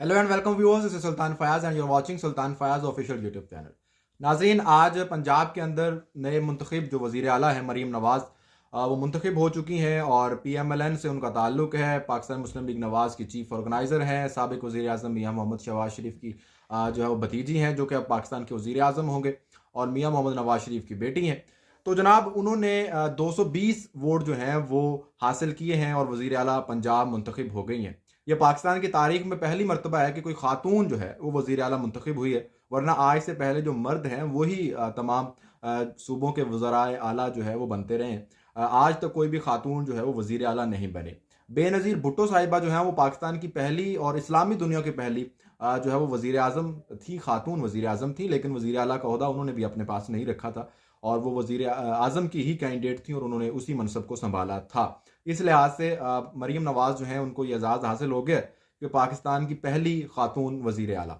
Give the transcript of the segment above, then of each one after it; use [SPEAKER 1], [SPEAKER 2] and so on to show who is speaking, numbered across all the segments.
[SPEAKER 1] Hello and welcome viewers, this is Sultan Fayaz and you are watching Sultan Fayaz official YouTube channel. नाज़रीन, आज पंजाब के अंदर नए मुंतखब जो वज़ीर आला है मरीम नवाज़, वो मुंतखब हो चुकी हैं और PMLN से उनका ताल्लुक़ है। पाकिस्तान मुस्लिम लीग नवाज़ की चीफ़ ऑर्गेनाइज़र हैं। साबिक़ वज़ीर आज़म मियाँ मोहम्मद शहबाज शरीफ की जो है वो भतीजी हैं, जो कि अब पाकिस्तान के वज़ीर आज़म होंगे और मियाँ मोहम्मद नवाज़ शरीफ की बेटी हैं। तो जनाब उन्होंने 220 वोट जो हैं वो हासिल किए हैं और वज़ीर आला पंजाब मुंतखब हो गई हैं। यह पाकिस्तान की तारीख में पहली मरतबा है कि कोई खातून जो है वो वज़ीर आला मुंतखब हुई है, वरना आज से पहले जो मर्द हैं वही तमाम सूबों के वज़राए आला जो है वो बनते रहे हैं। आज तक कोई भी खातून जो है वो वज़ीर आला नहीं बने। बेनज़ीर भुट्टो साहिबा जो हैं वो पाकिस्तान की पहली और इस्लामी दुनिया की पहली जो है वो वज़ीर आज़म थी, खातून वज़ीर आज़म थी, लेकिन वज़ीर आला का ओहदा उन्होंने भी अपने पास नहीं रखा था और वो वज़ीर आज़म की ही कैंडिडेट थी और उन्होंने उसी मनसब को संभाला था। इस लिहाज से मरीम नवाज़ जो हैं उनको ये एजाज़ हासिल हो गया कि पाकिस्तान की पहली खातून वज़ीर आला।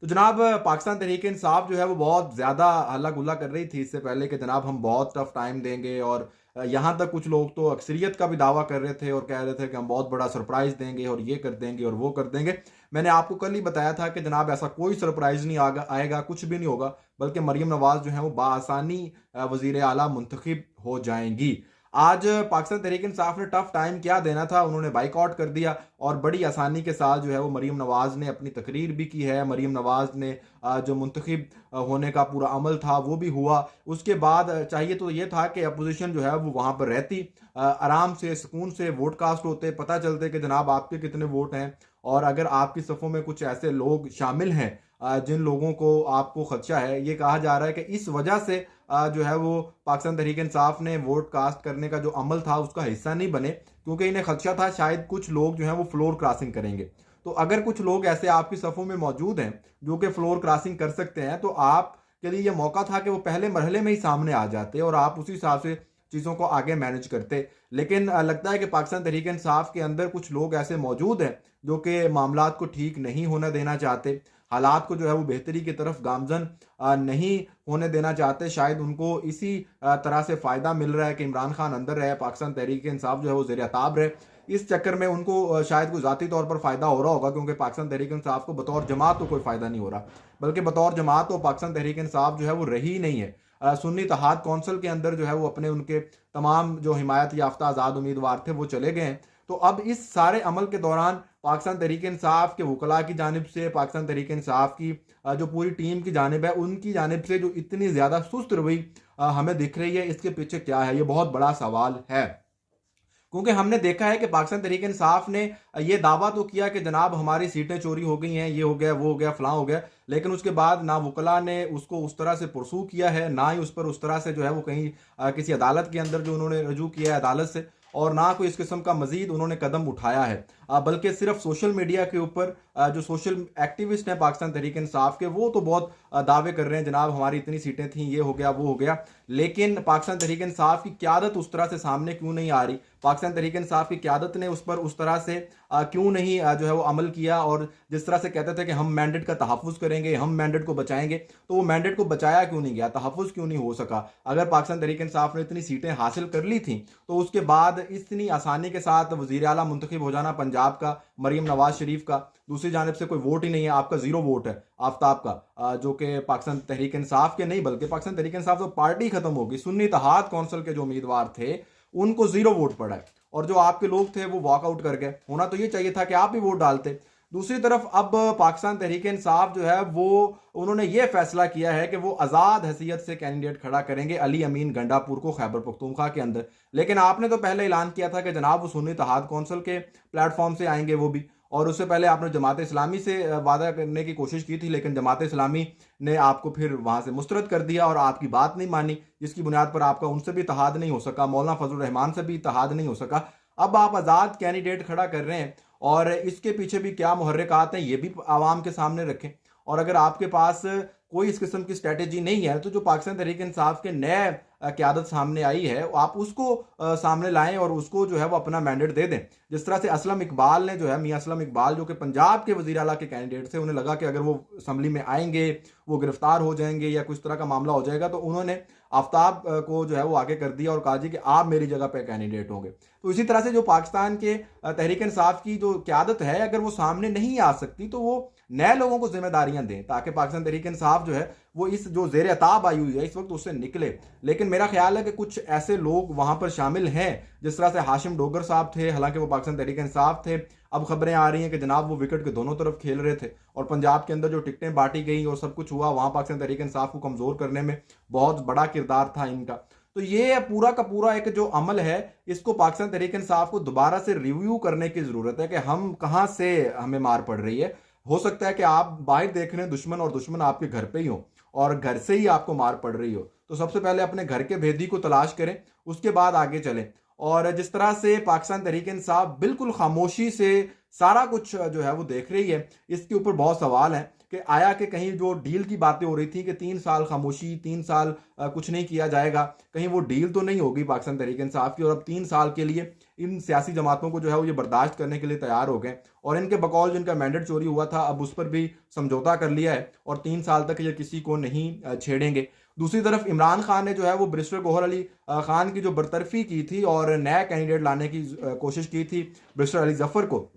[SPEAKER 1] तो जनाब पाकिस्तान तहरीक इंसाफ जो है वो बहुत ज़्यादा हल्ला गुल्ला कर रही थी इससे पहले कि जनाब हम बहुत टफ टाइम देंगे, और यहाँ तक कुछ लोग तो अक्सरियत का भी दावा कर रहे थे और कह रहे थे कि हम बहुत बड़ा सरप्राइज़ देंगे और ये कर देंगे और वो कर देंगे। मैंने आपको कल ही बताया था कि जनाब ऐसा कोई सरप्राइज़ नहीं आएगा, कुछ भी नहीं होगा, बल्कि मरीम नवाज़ जो है वो बाआसानी वज़ीर आला मुंतखब हो जाएंगी। आज पाकिस्तान तहरीक इंसाफ ने टफ टाइम क्या देना था, उन्होंने बाइकआउट कर दिया और बड़ी आसानी के साथ जो है वो मरीम नवाज़ ने अपनी तकरीर भी की है। मरीम नवाज़ ने जो मुंतखब होने का पूरा अमल था वो भी हुआ। उसके बाद चाहिए तो ये था कि अपोजिशन जो है वो वहाँ पर रहती, आराम से सुकून से वोट कास्ट होते, पता चलते कि जनाब आपके कितने वोट हैं, और अगर आपकी सफ़ों में कुछ ऐसे लोग शामिल हैं जिन लोगों को आपको खदशा है, ये कहा जा रहा है कि इस वजह से जो है वो पाकिस्तान तहरीक इंसाफ ने वोट कास्ट करने का जो अमल था उसका हिस्सा नहीं बने, क्योंकि इन्हें खदशा था शायद कुछ लोग जो हैं वो फ्लोर क्रॉसिंग करेंगे। तो अगर कुछ लोग ऐसे आपकी सफ़ों में मौजूद हैं जो कि फ्लोर क्रॉसिंग कर सकते हैं, तो आपके लिए ये मौका था कि वो पहले मरहले में ही सामने आ जाते और आप उसी हिसाब से चीज़ों को आगे मैनेज करते। लेकिन लगता है कि पाकिस्तान तहरीक इंसाफ के अंदर कुछ लोग ऐसे मौजूद हैं जो कि मामलात को ठीक नहीं होने देना चाहते, हालात को जो है वो बेहतरी की तरफ गामजन नहीं होने देना चाहते। शायद उनको इसी तरह से फ़ायदा मिल रहा है कि इमरान खान अंदर रहे, पाकिस्तान तहरीक इंसाफ जो है वो ज़ेर-ए-ताब रहे। इस चक्कर में उनको शायद कोई ज़ाती तौर पर फ़ायदा हो रहा होगा, क्योंकि पाकिस्तान तहरीक इंसाफ को बतौर जमात तो कोई फ़ायदा नहीं हो रहा, बल्कि बतौर जमात तो पाकिस्तान तहरीक इंसाफ जो है वो रही ही नहीं है। सुन्नी इत्तेहाद कौंसिल के अंदर जो है वो अपने उनके तमाम जो हिमायत याफ्ता आज़ाद उम्मीदवार थे वो चले गए हैं। तो अब इस सारे अमल के दौरान पाकिस्तान तहरीक इंसाफ के वकला की जानिब से, पाकिस्तान तहरीक इंसाफ की जो पूरी टीम की जानिब है, उनकी जानिब से जो इतनी ज़्यादा सुस्त रवैया हमें दिख रही है, इसके पीछे क्या है, ये बहुत बड़ा सवाल है। क्योंकि हमने देखा है कि पाकिस्तान तहरीक इंसाफ ने ये दावा तो किया कि जनाब हमारी सीटें चोरी हो गई हैं, ये हो गया, वो हो गया, फलां हो गया, लेकिन उसके बाद ना वकला ने उसको उस तरह से परसू किया है, ना ही उस पर उस तरह से जो है वो कहीं किसी अदालत के अंदर जो उन्होंने रजू किया है अदालत से, और ना कोई इस किस्म का मजीद उन्होंने कदम उठाया है। बल्कि सिर्फ सोशल मीडिया के ऊपर जो सोशल एक्टिविस्ट हैं पाकिस्तान तहरीक इंसाफ के, वो तो बहुत दावे कर रहे हैं जनाब हमारी इतनी सीटें थीं, ये हो गया, वो हो गया, लेकिन पाकिस्तान तहरीक इंसाफ की क़यादत उस तरह से सामने क्यों नहीं आ रही? पाकिस्तान तहरीक इंसाफ की क़यादत ने उस पर उस तरह से क्यों नहीं जो है वो अमल किया? और जिस तरह से कहते थे कि हम मैंडेट का तहफ़्फ़ुज़ करेंगे, हम मैंडेट को बचाएंगे, तो वो मैंडेट को बचाया क्यों नहीं गया? तहफ़्फ़ुज़ क्यों नहीं हो सका? अगर पाकिस्तान तहरीक इंसाफ ने इतनी सीटें हासिल कर ली थी, तो उसके बाद इतनी आसानी के साथ वज़ीर आला मुंतखब हो जाना पंजाब का, मरीम नवाज शरीफ का, दूसरी जानिब से कोई वोट ही नहीं है, आपका ज़ीरो वोट है आफ्ताब का, जो कि पाकिस्तान तहरीक इंसाफ के नहीं बल्कि पाकिस्तान तहरीक इंसाफ तो पार्टी खत्म हो गई, सुन्नी इत्तेहाद कौंसिल के जो उम्मीदवार थे उनको ज़ीरो वोट पड़ा है, और जो आपके लोग थे वो वॉकआउट कर गए। होना तो ये चाहिए था कि आप भी वोट डालते। दूसरी तरफ अब पाकिस्तान तहरीक इंसाफ जो है वो उन्होंने ये फैसला किया है कि वो आज़ाद हैसियत से कैंडिडेट खड़ा करेंगे अली अमीन गंडापुर को खैबर पख्तूनख्वा के अंदर। लेकिन आपने तो पहले ऐलान किया था कि जनाब वो सुन्नी इत्तेहाद कौंसिल के प्लेटफॉर्म से आएंगे वो भी, और उससे पहले आपने जमात इस्लामी से वादा करने की कोशिश की थी, लेकिन जमात इस्लामी ने आपको फिर वहाँ से मुस्तरद कर दिया और आपकी बात नहीं मानी, जिसकी बुनियाद पर आपका उनसे भी इत्तेहाद नहीं हो सका, मौलाना फजल रहमान से भी इत्तेहाद नहीं हो सका। अब आप आज़ाद कैंडिडेट खड़ा कर रहे हैं, और इसके पीछे भी क्या मुहर्रिकात हैं ये भी आवाम के सामने रखें। और अगर आपके पास कोई इस किस्म की स्ट्रेटेजी नहीं है, तो जो पाकिस्तान तहरीक इंसाफ के नए क़यादत सामने आई है, आप उसको सामने लाएं और उसको जो है वो अपना मैंडेट दे दें। जिस तरह से असलम इकबाल ने जो है, मियां असलम इकबाल जो कि पंजाब के वज़ीर आला के कैंडिडेट थे, उन्हें लगा कि अगर वो असम्बली में आएंगे वो गिरफ्तार हो जाएंगे या कुछ तरह का मामला हो जाएगा, तो उन्होंने आफ्ताब को जो है वो आगे कर दिया और कहा जी कि आप मेरी जगह पे कैंडिडेट होंगे। तो इसी तरह से जो पाकिस्तान के तहरीक इंसाफ की जो क़यादत है, अगर वो सामने नहीं आ सकती तो वो नए लोगों को जिम्मेदारियां दें, ताकि पाकिस्तान तहरीक इंसाफ जो है वो इस जो ज़ेर अताब आई हुई है इस वक्त उससे निकले। लेकिन मेरा ख्याल है कि कुछ ऐसे लोग वहां पर शामिल हैं, जिस तरह से हाशिम डोगर साहब थे, हालांकि वो पाकिस्तान तहरीक इंसाफ थे, अब खबरें आ रही हैं कि जनाब वो विकेट के दोनों तरफ खेल रहे थे और पंजाब के अंदर जो टिकटें बांटी गई और सब कुछ हुआ, वहां पाकिस्तान तहरीक इंसाफ को कमजोर करने में बहुत बड़ा किरदार था इनका। तो ये पूरा का पूरा एक जो अमल है, इसको पाकिस्तान तहरीक इंसाफ को दोबारा से रिव्यू करने की जरूरत है कि हम कहां से हमें मार पड़ रही है। हो सकता है कि आप बाहर देख रहे हैं दुश्मन और दुश्मन आपके घर पे ही हो और घर से ही आपको मार पड़ रही हो, तो सबसे पहले अपने घर के भेदी को तलाश करें, उसके बाद आगे चलें। और जिस तरह से पाकिस्तान तहरीक इंसाफ बिल्कुल खामोशी से सारा कुछ जो है वो देख रही है, इसके ऊपर बहुत सवाल हैं कि आया कि कहीं जो डील की बातें हो रही थी कि 3 साल खामोशी, 3 साल कुछ नहीं किया जाएगा, कहीं वो डील तो नहीं होगी पाकिस्तान तहरीक इंसाफ की, और अब 3 साल के लिए इन सियासी जमातों को जो है वो ये बर्दाश्त करने के लिए तैयार हो गए और इनके बकौल जिनका मैंडेट चोरी हुआ था अब उस पर भी समझौता कर लिया है और 3 साल तक ये किसी को नहीं छेड़ेंगे। दूसरी तरफ इमरान खान ने जो है वो बैरिस्टर गौहर अली खान की जो बरतरफी की थी और नया कैंडिडेट लाने की कोशिश की थी बैरिस्टर अली जफर को,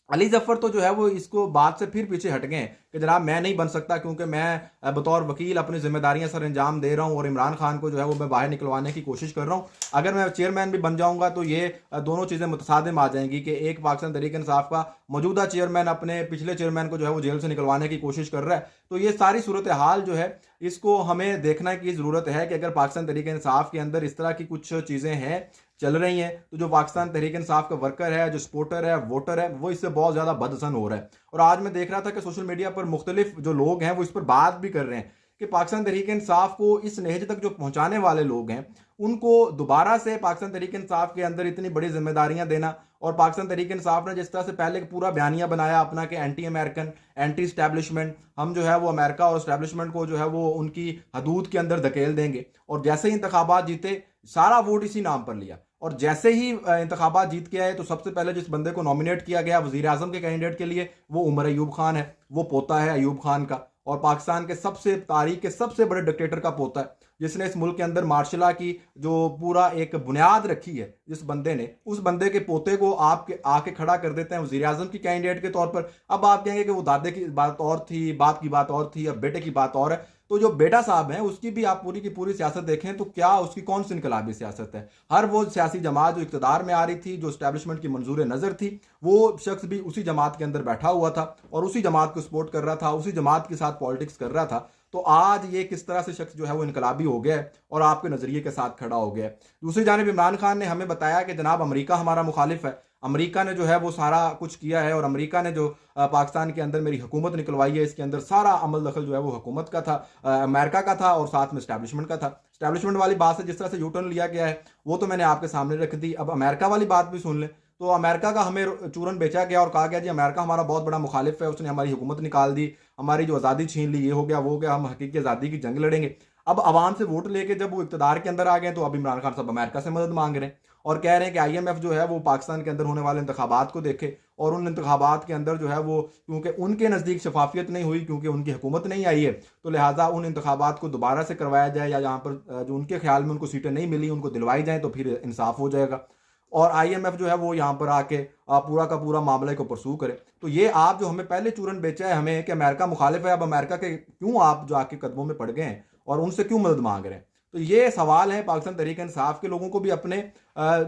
[SPEAKER 1] अली जफर तो जो है वो इसको बात से फिर पीछे हट गए कि जनाब मैं नहीं बन सकता क्योंकि मैं बतौर वकील अपनी जिम्मेदारियां सर अंजाम दे रहा हूं और इमरान खान को जो है वो मैं बाहर निकलवाने की कोशिश कर रहा हूं। अगर मैं चेयरमैन भी बन जाऊंगा तो ये दोनों चीज़ें मुतसादिम आ जाएंगी कि एक पाकिस्तान तहरीक इंसाफ का मौजूदा चेयरमैन अपने पिछले चेयरमैन को जो है वो जेल से निकलवाने की कोशिश कर रहा है। तो ये सारी सूरत हाल जो है इसको हमें देखने की ज़रूरत है कि अगर पाकिस्तान तहरीक इंसाफ के अंदर इस तरह की कुछ चीज़ें हैं चल रही हैं, तो जो पाकिस्तान तहरीक इंसाफ का वर्कर है, जो सपोर्टर है, वोटर है, वो इससे बहुत ज़्यादा बदहज़न हो रहा है। और आज मैं देख रहा था कि सोशल मीडिया पर मुख्तलिफ जो लोग हैं वो इस पर बात भी कर रहे हैं कि पाकिस्तान तहरीक इंसाफ को इस नहज तक जो पहुंचाने वाले लोग हैं उनको दोबारा से पाकिस्तान तहरीक इंसाफ के अंदर इतनी बड़ी जिम्मेदारियां देना, और पाकिस्तान तहरीक इंसाफ ने जिस तरह से पहले पूरा बयानिया बनाया अपना कि एंटी अमेरिकन, एंटी इस्टेब्लिशमेंट, हम जो है वो अमेरिका और इस्टेब्लिशमेंट को जो है वो उनकी हदूद के अंदर धकेल देंगे, और जैसे ही इंतखाबात जीते सारा वोट इसी नाम पर लिया, और जैसे ही इंतखाबात जीत के आए तो सबसे पहले जिस बंदे को नॉमिनेट किया गया वजीर आजम के कैंडिडेट के लिए वो उमर अयूब खान है, वो पोता है अयूब खान का और पाकिस्तान के सबसे तारीख के सबसे बड़े डिक्टेटर का पोता है, जिसने इस मुल्क के अंदर मार्शला की जो पूरा एक बुनियाद रखी है जिस बंदे ने, उस बंदे के पोते को आपके आके खड़ा कर देते हैं वजीर आजम की कैंडिडेट के तौर पर। अब आप कहेंगे कि वो दादे की बात और थी, बाप की बात और थी, अब बेटे की बात और है। तो जो बेटा साहब हैं उसकी भी आप पूरी की पूरी सियासत देखें तो क्या उसकी कौन सी इनकलाबी सियासत है। हर वो सियासी जमात जो इक़्तिदार में आ रही थी, जो एस्टैब्लिशमेंट की मंजूर नज़र थी, वो शख्स भी उसी जमात के अंदर बैठा हुआ था और उसी जमात को सपोर्ट कर रहा था, उसी जमात के साथ पॉलिटिक्स कर रहा था। तो आज ये किस तरह से शख्स जो है वो इनकलाबी हो गया है और आपके नज़रिए के साथ खड़ा हो गया है। दूसरी जानिब इमरान खान ने हमें बताया कि जनाब अमेरिका हमारा मुखालिफ है, अमेरिका ने जो है वो सारा कुछ किया है और अमेरिका ने जो पाकिस्तान के अंदर मेरी हुकूमत निकलवाई है, इसके अंदर सारा अमल दखल जो है वो हुकूमत का था, अमेरिका का था और साथ में इस्टेब्लिशमेंट का था। इस्टेब्लिशमेंट वाली बात से जिस तरह से यू टर्न लिया गया है वो तो मैंने आपके सामने रख दी, अब अमेरिका वाली बात भी सुन लें। तो अमेरिका का हमें चूरन बेचा गया और कहा गया जी अमेरिका हमारा बहुत बड़ा मुखालिफ है, उसने हमारी हुकूमत निकाल दी, हमारी जो आज़ादी छीन ली, ये हो गया वो हो गया, हम हकीकी आज़ादी की जंग लड़ेंगे। अब आवाम से वोट लेके जब वो इक़्तिदार के अंदर आ गए तो अब इमरान खान साहब अमेरिका से मदद मांग रहे हैं और कह रहे हैं कि IMF जो है वो पाकिस्तान के अंदर होने वाले इंतखाबात को देखे और उन इंतखाबात के अंदर जो है वो क्योंकि उनके नज़दीक शफाफियत नहीं हुई, क्योंकि उनकी हुकूमत नहीं आई है, तो लिहाजा उन इंतखाबात को दोबारा से करवाया जाए या जहाँ पर जो उनके ख्याल में उनको सीटें नहीं मिली उनको दिलवाई जाए तो फिर इंसाफ हो जाएगा और IMF जो है वो यहाँ पर आके पूरा का पूरा मामले को परसू करे। तो ये आप जो हमें पहले चूरन बेचा है हमें कि अमेरिका मुखालिफ है, अब अमेरिका के क्यों आप जो आके कदमों में पड़ गए हैं और उनसे क्यों मदद मांग रहे हैं। तो ये सवाल है पाकिस्तान तहरीक इंसाफ के लोगों को भी अपने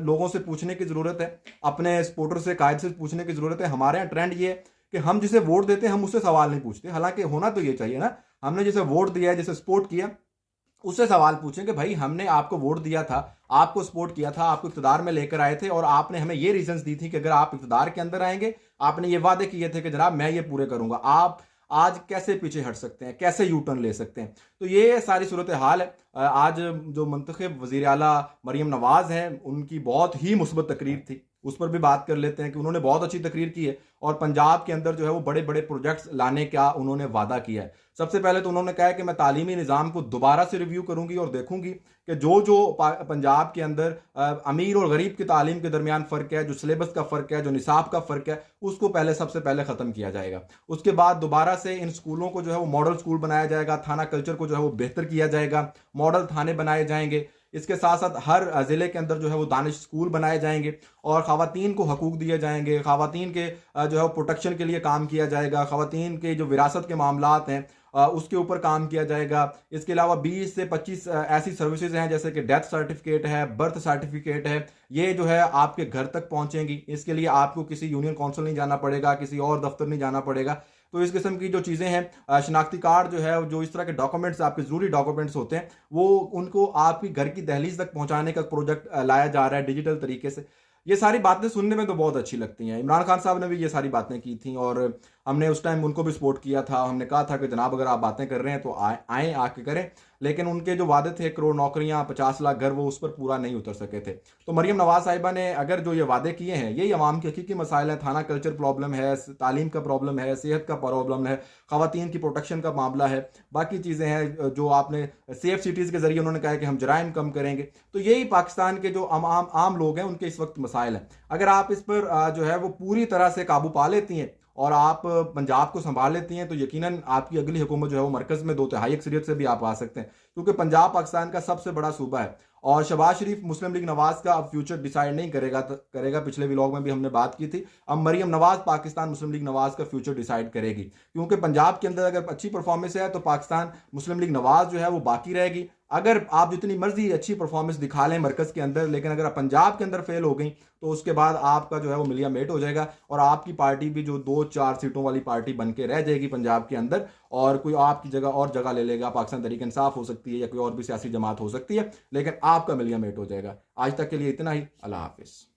[SPEAKER 1] लोगों से पूछने की ज़रूरत है, अपने सपोर्टर से, कायद से पूछने की ज़रूरत है। हमारे यहाँ ट्रेंड ये है कि हम जिसे वोट देते हैं हम उससे सवाल नहीं पूछते, हालांकि होना तो ये चाहिए ना, हमने जिसे वोट दिया है, जिसे सपोर्ट किया, उससे सवाल पूछें कि भाई हमने आपको वोट दिया था, आपको सपोर्ट किया था, आपको इक़्तिदार में लेकर आए थे और आपने हमें ये रीजंस दी थी कि अगर आप इक़्तिदार के अंदर आएंगे, आपने ये वादे किए थे कि जनाब मैं ये पूरे करूंगा, आप आज कैसे पीछे हट सकते हैं, कैसे यू टर्न ले सकते हैं। तो ये सारी सूरत हाल है। आज जो मुंतखब वज़ीर आला मरीम नवाज़ हैं उनकी बहुत ही मुस्बत तकरीर थी उस पर भी बात कर लेते हैं कि उन्होंने बहुत अच्छी तकरीर की है और पंजाब के अंदर जो है वो बड़े बड़े प्रोजेक्ट्स लाने का उन्होंने वादा किया है। सबसे पहले तो उन्होंने कहा है कि मैं तालीमी निज़ाम को दोबारा से रिव्यू करूंगी और देखूंगी कि जो जो पंजाब के अंदर अमीर और गरीब की तालीम के दरमियान फ़र्क है, जो सिलेबस का फ़र्क है, जो निसाब का फ़र्क है, उसको पहले सबसे पहले ख़त्म किया जाएगा। उसके बाद दोबारा से इन स्कूलों को जो है वो मॉडल स्कूल बनाया जाएगा, थाना कल्चर को जो है वो बेहतर किया जाएगा, मॉडल थाने बनाए जाएंगे। इसके साथ साथ हर ज़िले के अंदर जो है वो दानिश स्कूल बनाए जाएंगे और ख़वातीन को हकूक़ दिए जाएंगे, ख़वातीन के जो है प्रोटेक्शन के लिए काम किया जाएगा, ख़वातीन के जो विरासत के मामलात हैं उसके ऊपर काम किया जाएगा। इसके अलावा 20 से 25 ऐसी सर्विसेज हैं जैसे कि डेथ सर्टिफिकेट है, बर्थ सर्टिफिकेट है, ये जो है आपके घर तक पहुंचेंगी। इसके लिए आपको किसी यूनियन काउंसिल नहीं जाना पड़ेगा, किसी और दफ्तर नहीं जाना पड़ेगा। तो इस किस्म की जो चीज़ें हैं, शनाख्ती कार्ड जो है, जो इस तरह के डॉक्यूमेंट्स आपके ज़रूरी डॉक्यूमेंट्स होते हैं, वो उनको आपकी घर की दहलीज तक पहुंचाने का प्रोजेक्ट लाया जा रहा है डिजिटल तरीके से। ये सारी बातें सुनने में तो बहुत अच्छी लगती हैं। इमरान खान साहब ने भी ये सारी बातें की थी और हमने उस टाइम उनको भी सपोर्ट किया था। हमने कहा था कि जनाब अगर आप बातें कर रहे हैं तो आए आके करें, लेकिन उनके जो वादे थे, करोड़ नौकरियां, 50 लाख घर, वो उस पर पूरा नहीं उतर सके थे। तो मरीम नवाज साहिबा ने अगर जो ये वादे किए हैं, यही अवाम के हकीकी मसाइल हैं, थाना कल्चर प्रॉब्लम है, तालीम का प्रॉब्लम है, सेहत का प्रॉब्लम है, खवातीन की प्रोटेक्शन का मामला है, बाकी चीज़ें हैं जो आपने सेफ सिटीज़ के जरिए उन्होंने कहा है कि हम जराइम कम करेंगे। तो यही पाकिस्तान के जो आम लोग हैं उनके इस वक्त मसाइल हैं। अगर आप इस पर जो है वो पूरी तरह से काबू पा लेती हैं और आप पंजाब को संभाल लेती हैं तो यकीनन आपकी अगली हुकूमत जो है वो मरकज़ में 2/3 अक्सरियत से भी आप आ सकते हैं, क्योंकि पंजाब पाकिस्तान का सबसे बड़ा सूबा है और शहबाज शरीफ मुस्लिम लीग नवाज का अब फ्यूचर डिसाइड नहीं करेगा। पिछले व्लॉग में भी हमने बात की थी। अब मरीम नवाज पाकिस्तान मुस्लिम लीग नवाज का फ्यूचर डिसाइड करेगी, क्योंकि पंजाब के अंदर अगर अच्छी परफॉर्मेंस है तो पाकिस्तान मुस्लिम लीग नवाज जो है वो बाकी रहेगी। अगर आप जितनी मर्जी अच्छी परफॉर्मेंस दिखा लें मरकज़ के अंदर, लेकिन अगर आप पंजाब के अंदर फेल हो गई तो उसके बाद आपका जो है वो मिलिया मेट हो जाएगा और आपकी पार्टी भी जो 2-4 सीटों वाली पार्टी बन के रह जाएगी पंजाब के अंदर, और कोई आपकी जगह और जगह ले लेगा। पाकिस्तान तहरीक इंसाफ हो सकती है या कोई और भी सियासी जमात हो सकती है, लेकिन आपका मिलिया मेट हो जाएगा। आज तक के लिए इतना ही। अल्लाह हाफिज़।